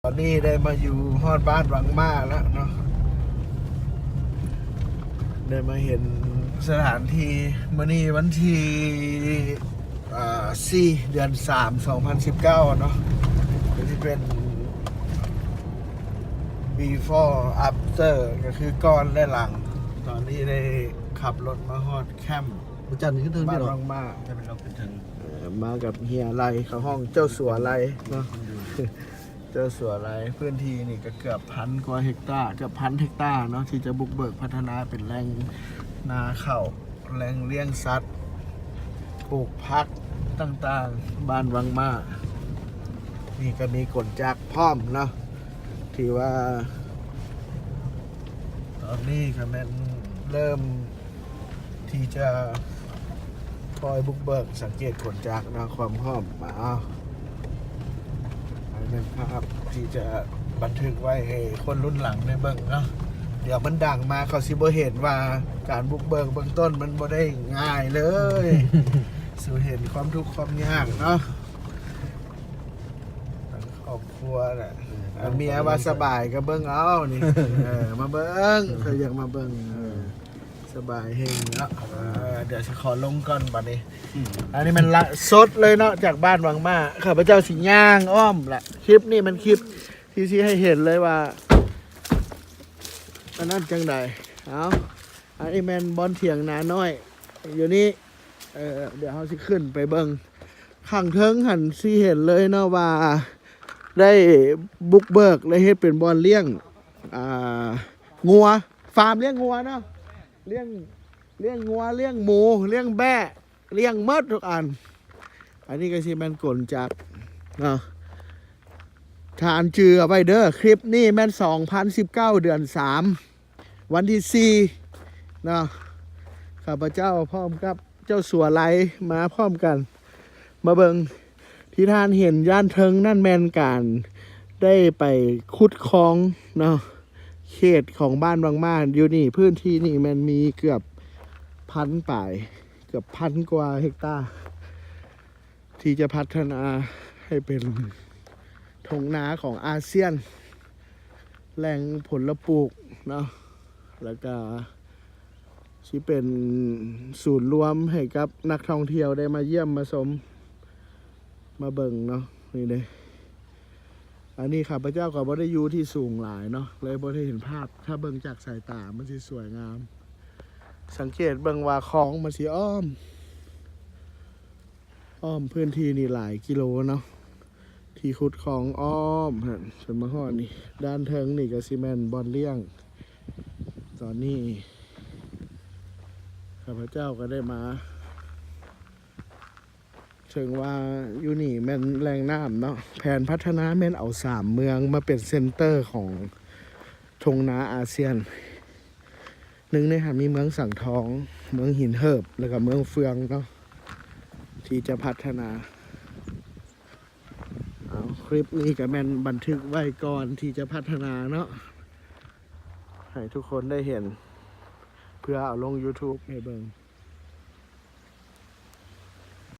อนนี้ได้มาอยู่ฮอดบ้านวังมาแล้วเนาะได้มาเห็นสถานที่มื้อนี้วันที่4 เดือน 3 2019เนาะที่เป็น before after ก็คือก่อนและหลังตอนนี้ได้ขับรถมาฮอดแคมป์ ประจันขึ้นถึง บ้า ที่ น หรอ วังมา จะเป็นเราขึ้นถึง มากับเฮียไรเขาห้องเจ้าสัวไรเนาะ เจ้าสัวไรพื้นที่นี่ก็เกือบ1,000 กว่าเฮกตาร์เกือบ1,000 เฮกตาร์เนาะที่จะบุกเบิกพัฒนาเป็นแหล่งนาข้าวแหล่งเลี้ยงสัตว์ปลูกพักต่างๆบ้านวังมานี่ก็มีกลจักรพร้อมเนาะที่ว่าตอนนี้ก็แมันเริ่มที่จะคอยบุกเบิกสังเกตกลจักรนะความพร้อมมาอันเป็นภาพที่จะบันทึกไว้ให้คนรุ่นหลังได้เบิ่งเนาะเดี๋ยวมันดังมาเขาสิบ่เห็นว่าการบุกเบิกเบื้องต้นมันบ่ได้ง่ายเลย สู่เห็นความทุกข์ความยากเนาะทั้งครอบครัวน่ะเมียว่าสบายก็เบิ่งเอานี่ มาเบิ่งเขาอยากมาเบิ่งสบายเฮงเนาะเดี๋ยวจะขอลงก่อนบัดนี้อันนี้มันละสดเลยเนาะจากบ้านวังมาข้าพเจ้าสิย่างอ้อมแหละคลิปนี่มันคลิปที่ชี้ให้เห็นเลยว่าอันนั้นจังใดเอาอันนี้แมนบอลเถียงนาน้อยอยู่นี่เดี๋ยวเขาสิขึ้นไปเบิ่งข้างเทิงหันสิเห็นเลยเนาะว่าได้บุกเบิกเลยเฮ็ดเป็นบอลเลี้ยงงัวฟาร์มเลี้ยงงัวเนาะเลี้ยงงัวเลี้ยงหมูเลี้ยงแบะเลี้ยงมดทุกอันนี้ก็สิแม่นกลจักรเนาะทานเจือไปเด้อคลิปนี้แม่น2019 เดือน 3 วันที่4เนาะข้าพเจ้าพร้อมกับเจ้าสัวไหลมาพร้อมกันมาเบิงที่ท่านเห็นย่านเทิงนั่นแม่นการได้ไปขุดคลองเนาะเขตของบ้านบางมาอยู่นี่พื้นที่นี่มันมีเกือบ1,000 ป่ายเกือบ1,000 กว่าเฮกตาร์ที่จะพัฒนาให้เป็นทงนาของอาเซียนแหล่งผลปลูกเนาะแล้วก็ที่เป็นศูนย์รวมให้กับนักท่องเที่ยวได้มาเยี่ยมมาชมมาเบิ่งเนาะนี่เลยอันนี้ข้าพเจ้าก็บ่ได้อยู่ที่สูงหลายเนาะเลยบ่ได้เห็นภาพถ้าเบิ่งจากสายตามันสิสวยงามสังเกตเบิ่งว่าคลองมันสิอ้อมพื้นที่นี่หลายกิโลเนาะที่ขุดคลองอ้อมจนมาฮอดนี่ด้านเทิงนี่ก็สิแม่นบอลเลี้ยงตอนนี้ข้าพเจ้าก็ได้มาถึงว่าอยู่นี่แม่นแรงน้ำเนาะแผนพัฒนาแม่นเอา3 เมืองมาเป็นเซ็นเตอร์ของทงนาอาเซียนหนึ่งในหันมีเมืองสังทองเมืองหินเหิบแล้วก็เมืองเฟืองเนาะที่จะพัฒนาคลิปนี้ก็แม่นบันทึกไว้ก่อนที่จะพัฒนาเนาะให้ทุกคนได้เห็นเพื่อเอาลง YouTube ให้เบิ่ง